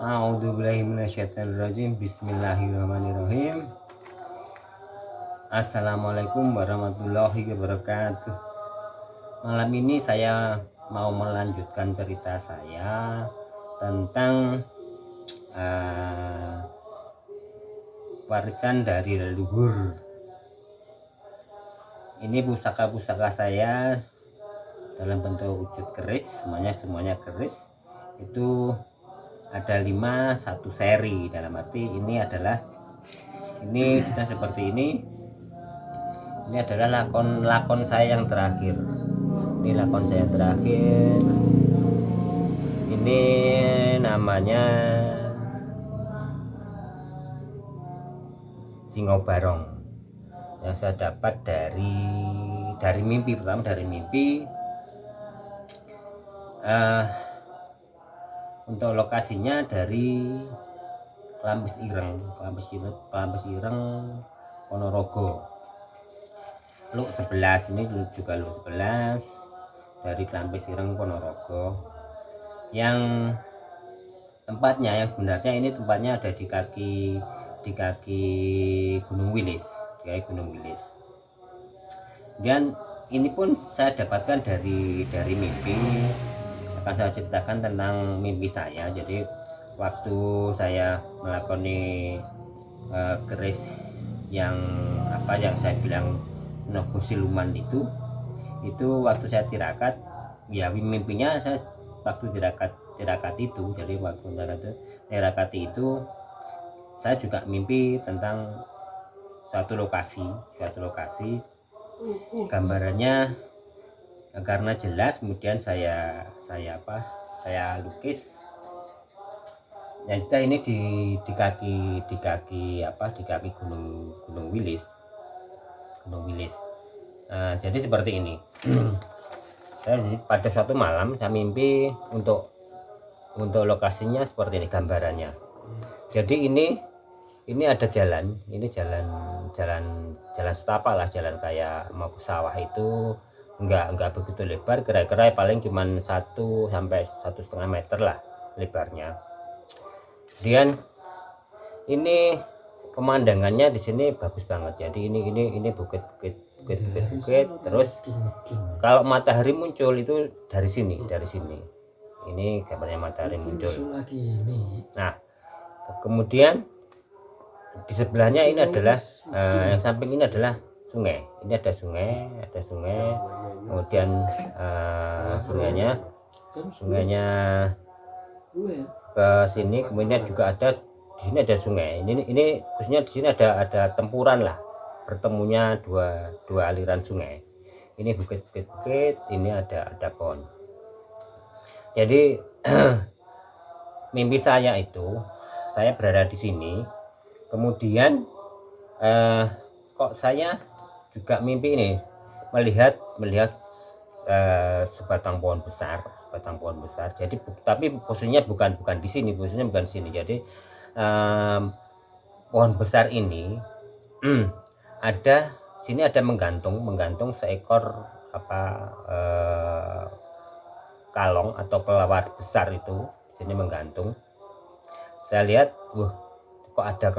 A'udzubillahi minasyaitonirrajim. Bismillahirrahmanirrahim. Assalamualaikum warahmatullahi wabarakatuh. Malam ini saya mau melanjutkan cerita saya tentang warisan dari leluhur. Ini pusaka-pusaka saya dalam bentuk wujud keris, semuanya keris. Itu ada 5 satu seri, dalam arti ini kita seperti ini adalah lakon saya yang terakhir. Ini lakon saya terakhir, ini namanya Singo Barong yang saya dapat dari mimpi. Pertama dari mimpi. Untuk lokasinya dari Klambes Ireng Ponorogo, Luk 11. Ini juga Luk 11 dari Klambes Ireng Ponorogo. Yang tempatnya yang sebenarnya ini tempatnya ada di kaki Gunung Wilis, Dan ini pun saya dapatkan dari mimpi. Akan saya ceritakan tentang mimpi saya. Jadi waktu saya melakoni keris yang saya bilang nogo siluman itu waktu saya tirakat, ya mimpinya saya waktu tirakat itu. Jadi waktu tirakat itu saya juga mimpi tentang suatu lokasi gambarannya karena jelas. Kemudian saya lukis. Dan kita ini di kaki Gunung Wilis. Jadi seperti ini. Saya pada suatu malam saya mimpi untuk lokasinya seperti ini gambarannya. Jadi ini ada jalan, jalan setapak lah, jalan kayak mau ke sawah itu. Enggak begitu lebar, kira-kira paling cuman 1 sampai 1,5 meter lah lebarnya. Kemudian ini pemandangannya di sini bagus banget. Jadi ini bukit. Terus kalau matahari muncul itu dari sini. Ini gambarnya matahari muncul. Nah, kemudian di sebelahnya ini adalah yang samping ini adalah sungai. Ini ada sungai. Kemudian sungainya ke sini. Kemudian juga di sini ada sungai. Ini khususnya di sini ada tempuran lah, bertemunya dua aliran sungai. Ini bukit, ini ada pohon. Jadi mimpi saya itu saya berada di sini. Kemudian kok saya juga mimpi ini melihat sebatang pohon besar. Jadi tapi posisinya bukan di sini, Jadi pohon besar ini sini ada menggantung seekor kalong atau kelawar besar itu. Sini menggantung. Saya lihat, kok ada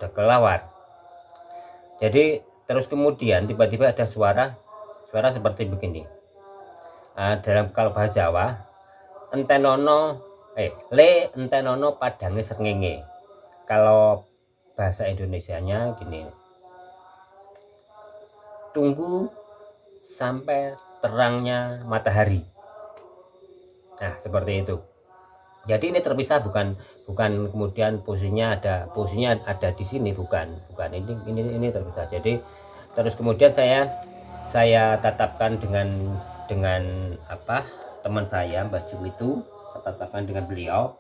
kelawar. Jadi terus kemudian tiba-tiba ada suara seperti begini. Dalam kalau bahasa Jawa, entenono padange srengenge. Kalau bahasa Indonesianya gini, tunggu sampai terangnya matahari. Nah, seperti itu. Jadi ini terpisah, bukan kemudian posisinya ada di sini, bukan. Ini terpisah. Jadi terus kemudian saya tatapkan dengan teman saya Mbah Jum itu. Saya tatapkan dengan beliau.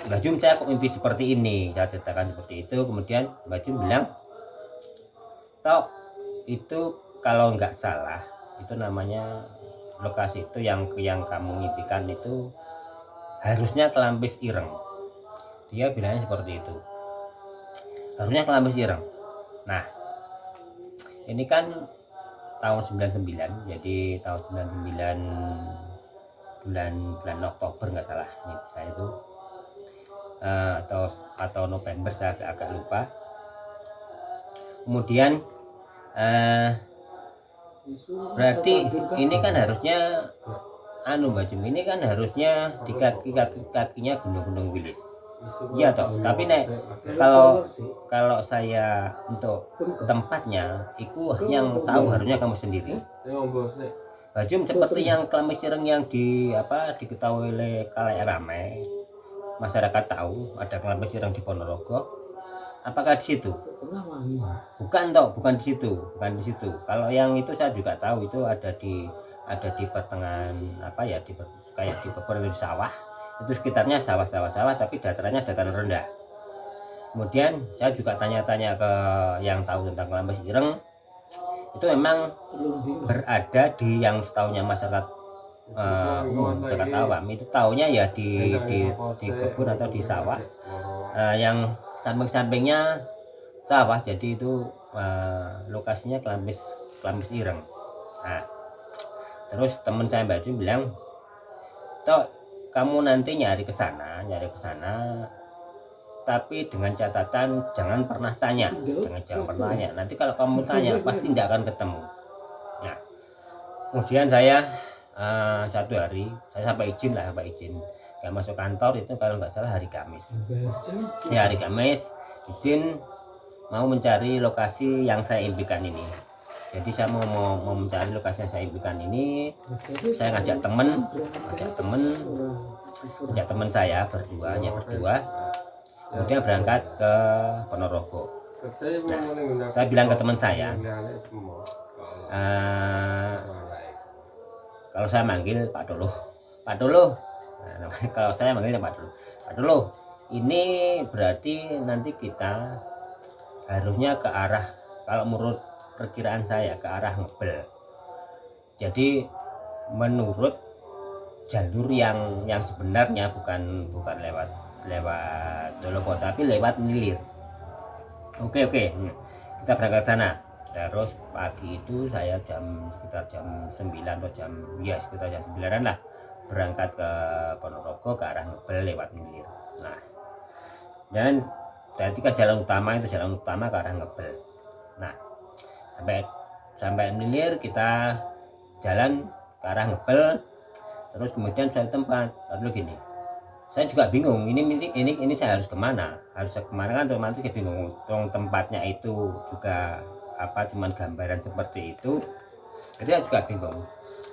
Mbah Jum, saya kok mimpi seperti ini. Saya ceritakan seperti itu. Kemudian Mbah Jum bilang, "Tok, itu kalau nggak salah itu namanya lokasi itu yang kamu mimpikan itu harusnya Klambes Ireng." Dia bilangnya seperti itu, harusnya Klambes Ireng. Nah, ini kan tahun 99, jadi tahun 99 bulan Oktober nggak salah ini saya itu, atau November, saya agak lupa. Kemudian berarti ini kan harusnya Mbak Jum, ini kan harusnya di kakinya Gunung Wilis. Iya toh, tapi kalau saya untuk tempatnya itu yang tahu harusnya kamu sendiri. Mbak Jum, seperti yang Kelamis Ireng yang diketahui oleh kalayak ramai, masyarakat tahu ada Kelamis Ireng di Ponorogo. Apakah di situ? Bukan di situ. Kalau yang itu saya juga tahu, itu ada di pertengahan kayak di beberapa sawah. Itu sekitarnya sawah, tapi datarannya dataran rendah. Kemudian saya juga tanya-tanya ke yang tahu tentang Kelamis Ireng. Itu memang berada di yang setahunya masyarakat masyarakat awam itu tahunya ya di kebun atau di sawah, yang samping-sampingnya sawah, jadi itu lokasinya Kelamis Ireng. Nah, terus teman saya Mbak Jum bilang, "Tok, kamu nanti nyari ke sana, tapi dengan catatan jangan pernah tanya. Nanti kalau kamu tanya pasti tidak akan ketemu." Nah, kemudian saya satu hari saya sampai izin nggak masuk kantor itu kalau nggak salah hari Kamis. Ya hari Kamis izin mau mencari lokasi yang saya impikan ini. Jadi saya mau mencari lokasi yang saya impikan ini. Saya ngajak teman saya berdua. Kemudian berangkat ke Ponorogo. Nah, saya bilang ke teman saya, kalau saya manggil Pak Dolo. Nah, kalau saya manggilnya Pak Dolo, ini berarti nanti kita harusnya ke arah, kalau menurut perkiraan saya ke arah Ngebel. Jadi menurut jalur yang sebenarnya bukan lewat Dolopo, tapi lewat Milir. Oke. Kita berangkat sana. Terus pagi itu saya sekitar jam 9 atau sekitar jam 9 lah berangkat ke Ponorogo ke arah Ngebel lewat Milir. Nah, dan ketika jalan utama ke arah Ngebel. Nah, sampai Milir kita jalan ke arah Ngebel. Terus kemudian suatu tempat, lalu gini, saya juga bingung, ini saya harus kemana kan, otomatis bingung. Tempatnya itu juga cuman gambaran seperti itu, jadi saya juga bingung.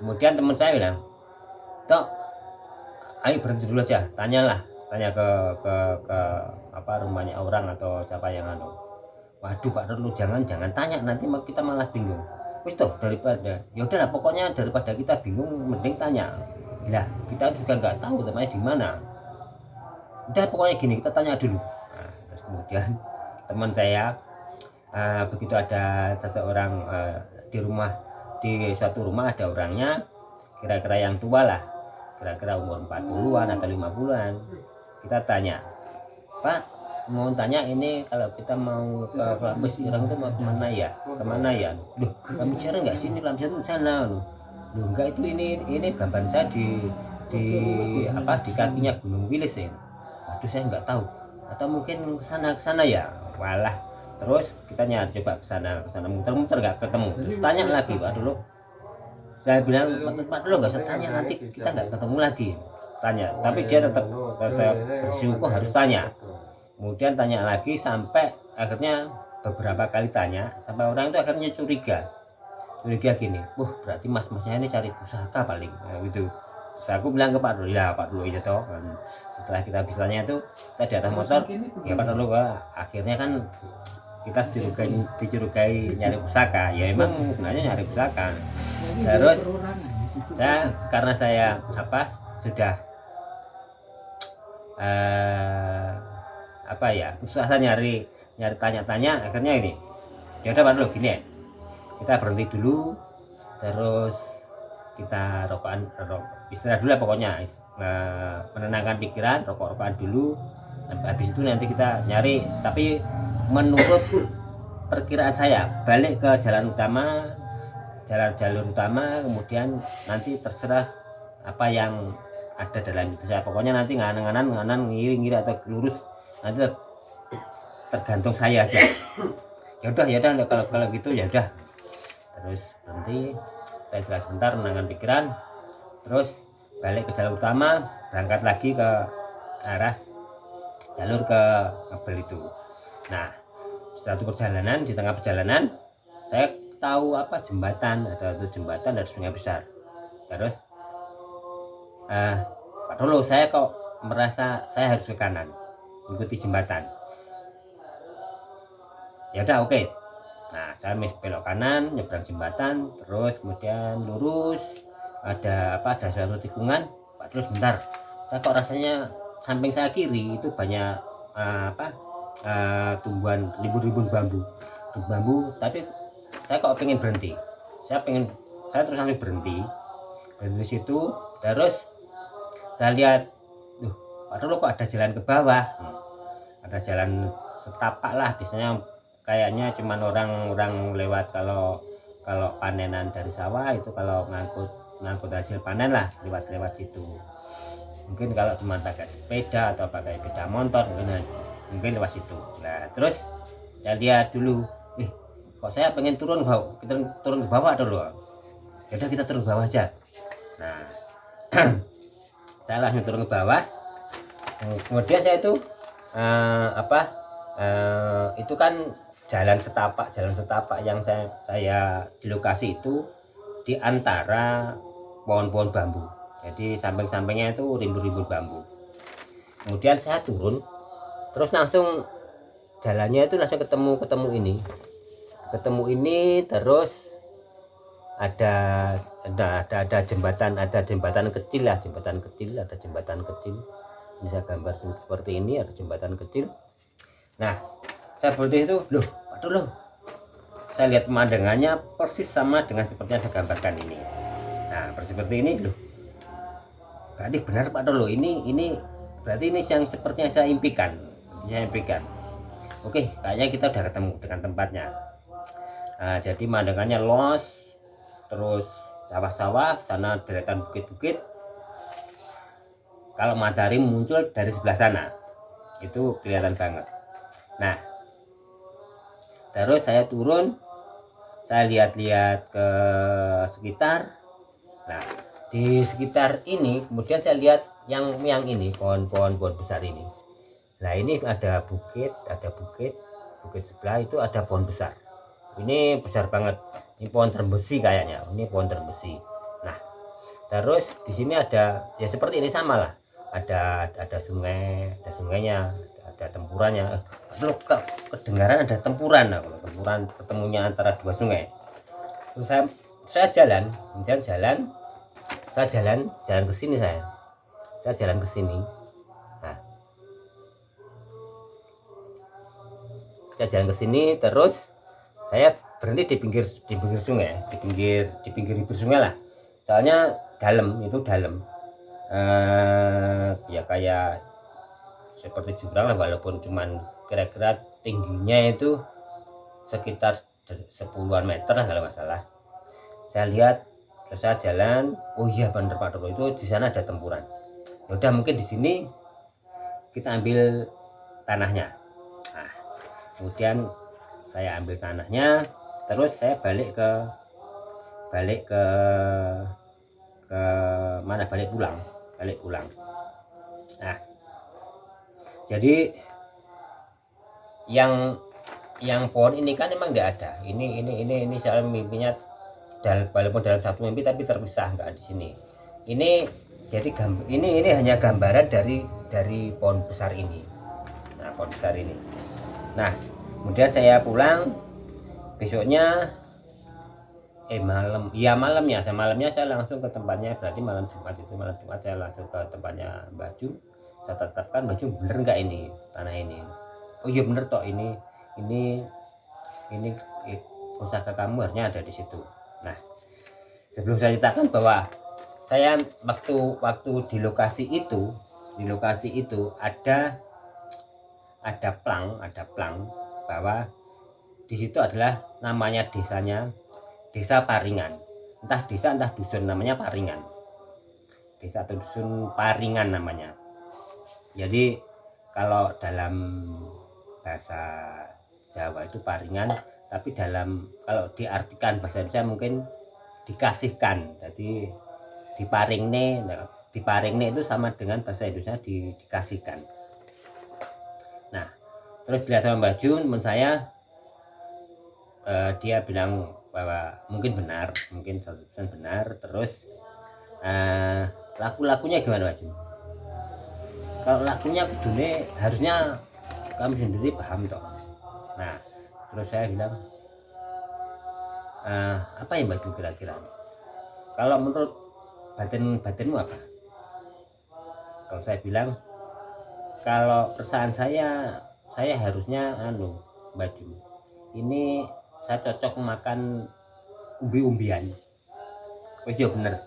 Kemudian teman saya bilang, "Tok, ayo berhenti dulu aja, tanya ke rumahnya orang atau siapa yang Waduh Pak Dulu, jangan tanya, nanti kita malah bingung. Wis toh, daripada ya udahlah, pokoknya daripada kita bingung mending tanya. Lah, kita juga nggak tahu tempatnya di mana. Udah pokoknya gini, kita tanya dulu." Nah, terus kemudian teman saya begitu ada seseorang di suatu rumah ada orangnya, kira-kira yang tua lah, kira-kira umur 40-an atau 50-an. Kita tanya, "Pak, mau tanya ini kalau kita mau ke Kelamis Ireng itu mau kemana ya? Loh, Kelamis Ireng nggak sini, Kelamis Ireng sana loh. Enggak, itu ini gambar saya di kakinya Gunung Wilis ya. Aduh, saya nggak tahu, atau mungkin ke sana ya." Walah, terus kita coba ke sana muter nggak ketemu. Terus tanya lagi, "Pak Dulu," saya bilang, "Pak Dulu nggak usah tanya, nanti kita nggak ketemu lagi." Tanya, tapi dia tetap bersikukuh harus tanya. Kemudian tanya lagi sampai akhirnya beberapa kali tanya sampai orang itu akhirnya curiga gini, berarti mas-masnya ini cari pusaka paling, gitu. Terus aku bilang ke Pak Dulu, "Ya Pak Dulu itu toh." Setelah kita habis tanya itu, kita di atas motor, "Ya Pak Dulu, akhirnya kan kita dicurigai nyari pusaka." Ya emang sebenarnya nyari pusaka. Terus karena saya sudah susah nyari tanya-tanya, akhirnya ini, ya udah Pak Dulu gini ya, kita berhenti dulu, terus kita istirahat dulu pokoknya, menenangkan pikiran, rokok-rokokan dulu. Habis itu nanti kita nyari, tapi menurut perkiraan saya balik ke jalur utama, kemudian nanti terserah apa yang ada dalam itu. Saya pokoknya nanti nganan ngiri atau lurus nanti tergantung saya aja. Ya udah kalau gitu ya udah. Terus berhenti, saya istirahat sebentar, menenangkan pikiran, terus balik ke jalur utama, berangkat lagi ke arah jalur ke kabel itu. Nah, satu perjalanan, di tengah perjalanan saya tahu apa jembatan, ada jembatan dari sungai besar. Terus Pak Dolo, saya kok merasa saya harus ke kanan, ikuti jembatan. Ya udah, oke. Nah, saya belok kanan, nyebrang jembatan, terus kemudian lurus, ada suatu tikungan. Pak, terus bentar, saya kok rasanya samping saya kiri itu banyak tumbuhan rimbun bambu, tapi saya kok pengen berhenti. Saya terus sampai berhenti di situ. Terus saya lihat, Pak Dolo, kok ada jalan ke bawah, ada jalan setapak lah, biasanya kayaknya cuman orang lewat kalau panenan dari sawah itu, kalau ngangkut hasil panen lah lewat situ. Mungkin kalau cuma pakai sepeda atau pakai sepeda motor mungkin lewat situ. Nah, terus saya lihat dulu, kok saya pengen turun ke bawah dulu. Yaudah, kita turun ke bawah aja. Nah, saya langsung turun ke bawah. Kemudian saya itu itu kan jalan setapak yang saya di lokasi itu di antara pohon-pohon bambu. Jadi samping-sampingnya itu rimbun-rimbun bambu. Kemudian saya turun, terus langsung jalannya itu langsung ketemu ini, terus ada jembatan kecil. Bisa gambar seperti ini, ada jembatan kecil. Nah, saya berhenti itu, loh Pak Dolo, saya lihat pemandangannya persis sama dengan seperti yang saya gambarkan ini. Nah, seperti ini, loh, berarti benar Pak Dolo, ini berarti ini yang sepertinya saya impikan. Oke, kayaknya kita udah ketemu dengan tempatnya. Nah, jadi pemandangannya luas, terus sawah-sawah, sana deretan bukit-bukit. Kalau matahari muncul dari sebelah sana, itu kelihatan banget. Nah, terus saya turun, saya lihat-lihat ke sekitar. Nah, di sekitar ini kemudian saya lihat yang ini pohon besar ini. Nah, ini ada bukit sebelah itu ada pohon besar. Ini besar banget. Ini pohon terbesi kayaknya. Nah, terus di sini ada ya seperti ini sama lah. Ada sungainya, ada tempurannya. Loh, kedengaran ada tempuran ketemunya antara dua sungai. Terus saya jalan ke sini. Saya jalan ke sini. Nah, saya jalan ke sini, terus saya berhenti di pinggir sungai, di pinggir sungai lah. Soalnya dalam. Ya kayak seperti jurang lah, walaupun cuman kira-kira tingginya itu sekitar 10-an meter lah kalau nggak salah. Saya lihat, terus saya jalan, oh iya bener Pak Dolo, itu di sana ada tempuran. Ya udah, mungkin di sini kita ambil tanahnya. Nah, kemudian saya ambil tanahnya, terus saya balik pulang. Nah, jadi yang pohon ini kan emang nggak ada. Ini saya mimpinya walaupun dalam satu mimpi tapi terpisah, nggak di sini. Ini jadi ini hanya gambaran dari pohon besar ini. Nah, kemudian saya pulang. Besoknya malamnya saya langsung ke tempatnya. Berarti malam Jumat saya langsung ke tempatnya Mbak Jum. Saya tetapkan, Mbak Jum, bener nggak ini tanah ini? Oh iya bener toh, ini pusaka kamu harusnya ada di situ. Nah, sebelum saya ceritakan bahwa saya waktu di lokasi itu ada plang bahwa di situ adalah namanya Desa Paringan. Entah desa entah dusun, namanya Paringan. desa atau dusun Paringan namanya. Jadi kalau dalam bahasa Jawa itu Paringan, tapi kalau diartikan bahasa Indonesia mungkin dikasihkan. Jadi diparingne itu sama dengan bahasa Indonesia dikasihkan. Nah, terus dilihat sama Mbak Jun, menurut saya dia bilang bahwa mungkin 100% benar. Terus laku-lakunya gimana Mbak Jun? Kalau lakunya kudune harusnya kamu sendiri paham toh. Nah, terus saya bilang apa ya Mbak Jun kira-kira? Kalau menurut batinmu apa? Kalau saya bilang, kalau perasaan saya harusnya Mbak Jun, ini saya cocok makan umbi-umbian. Wis ya bener.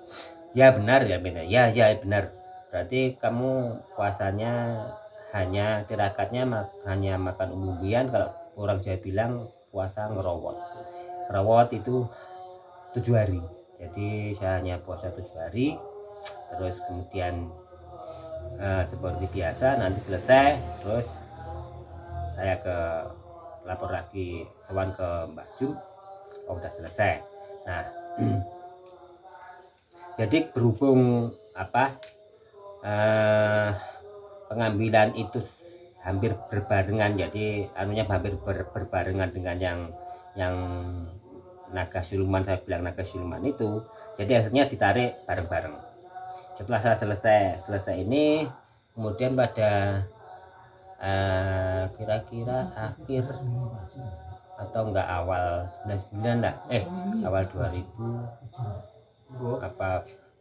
Ya benar ya benar. Ya benar. Berarti kamu puasanya hanya tirakatnya hanya makan umbi-umbian. Kalau orang Jawa bilang puasa ngerowot. Ngerowot itu 7 hari. Jadi saya hanya puasa 7 hari. Terus kemudian seperti biasa nanti selesai, terus saya lapor lagi sowan ke Mbak Jum. Udah selesai. Nah, jadi berhubung pengambilan itu hampir berbarengan, jadi hampir berbarengan dengan yang naga siluman, saya bilang naga siluman itu, jadi akhirnya ditarik bareng-bareng. Setelah saya selesai ini, kemudian pada kira-kira akhir atau enggak awal 99 lah, awal 2000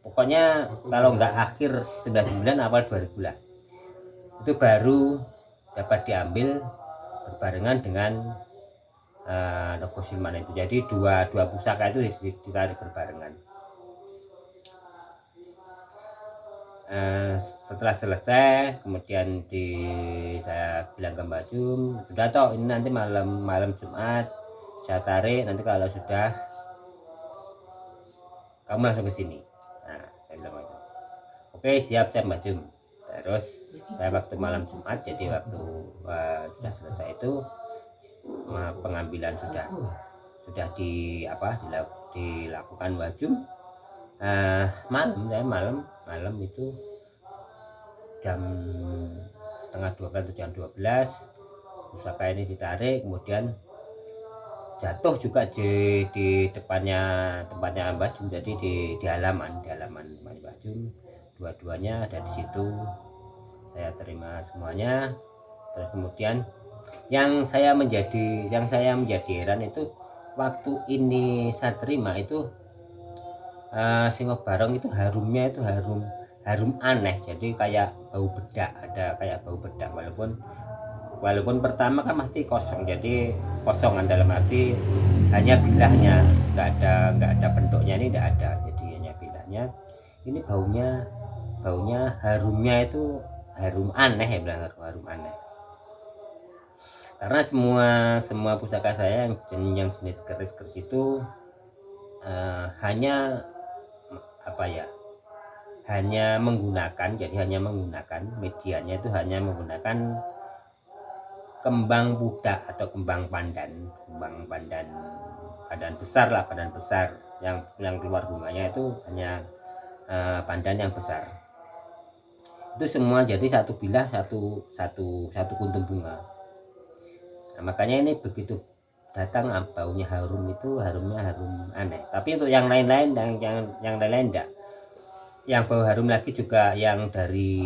pokoknya kalau enggak akhir 99 awal 2000 lah, itu baru dapat diambil berbarengan dengan naga siluman itu. Jadi dua pusaka itu ditarik berbarengan. Setelah selesai, kemudian saya bilang ke Mbak Jum, sudah toh ini nanti malam Jumat saya tarik, nanti kalau sudah kamu langsung ke sini. Nah, saya bilang gitu. Oke, siap Mbak Jum. Terus saya waktu malam Jumat, jadi waktu sudah selesai itu pengambilan sudah dilakukan Mbak Jum. Malam itu jam setengah 12 atau jam 12 pusaka ini ditarik, kemudian jatuh juga di tempatnya Mbak Jum. Jadi di halaman Mbak Jum, dua-duanya ada di situ. Saya terima semuanya. Terus kemudian yang saya menjadi heran itu, waktu ini saya terima itu Singo Barong itu harumnya itu harum aneh. Jadi kayak bau bedak, ada kayak bau bedak, walaupun pertama kan pasti kosong. Jadi kosongan dalam arti hanya bilahnya, nggak ada bentuknya, ini nggak ada, jadi hanya bilahnya. Ini baunya harumnya itu harum aneh, ya bilang harum aneh. Karena semua pusaka saya yang jenis keris itu hanya menggunakan medianya itu hanya menggunakan kembang budak atau kembang pandan besar yang keluar bunganya itu hanya pandan yang besar. Itu semua jadi satu bilah, satu kuntum bunga. Nah, makanya ini begitu datang baunya harumnya harum aneh. Tapi untuk yang lain-lain enggak. Yang bau harum lagi juga yang dari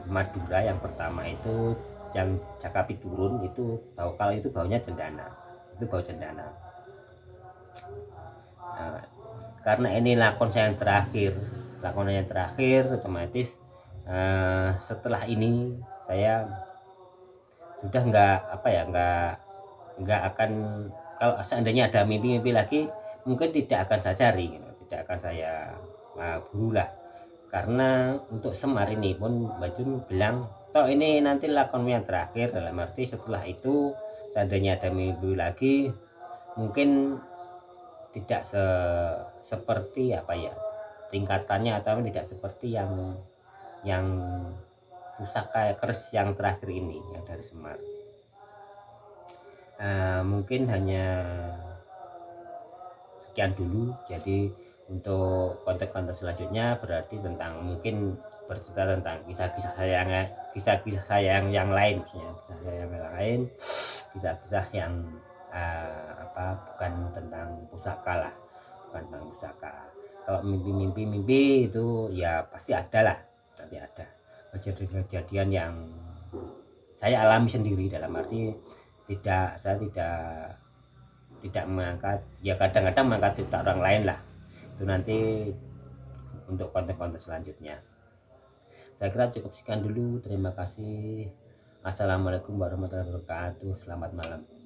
Madura yang pertama itu, yang Cakapi turun itu kalau itu baunya cendana. Itu bau cendana. Nah, karena ini lakonnya yang terakhir, otomatis setelah ini saya sudah nggak akan, kalau seandainya ada mimpi lagi mungkin tidak akan saya cari, tidak akan saya buru lah. Karena untuk Semar ini pun Mbak Jun bilang toh ini nanti lakon yang terakhir, dalam arti setelah itu seandainya ada mimpi lagi mungkin tidak seperti tingkatannya atau tidak seperti yang pusaka keris yang terakhir ini yang dari Semar. Mungkin hanya sekian dulu. Jadi untuk konten-konten selanjutnya berarti tentang mungkin bercerita tentang kisah-kisah sayang yang lain, maksudnya kisah-kisah yang bukan tentang pusaka lah, bukan tentang pusaka. Kalau mimpi itu ya pasti ada lah, nanti ada kejadian yang saya alami sendiri, dalam arti saya tidak mengangkat, ya kadang-kadang mengangkat cerita orang lain lah, itu nanti untuk konten-konten selanjutnya. Saya kira cukup sekian dulu, terima kasih. Assalamualaikum warahmatullahi wabarakatuh, selamat malam.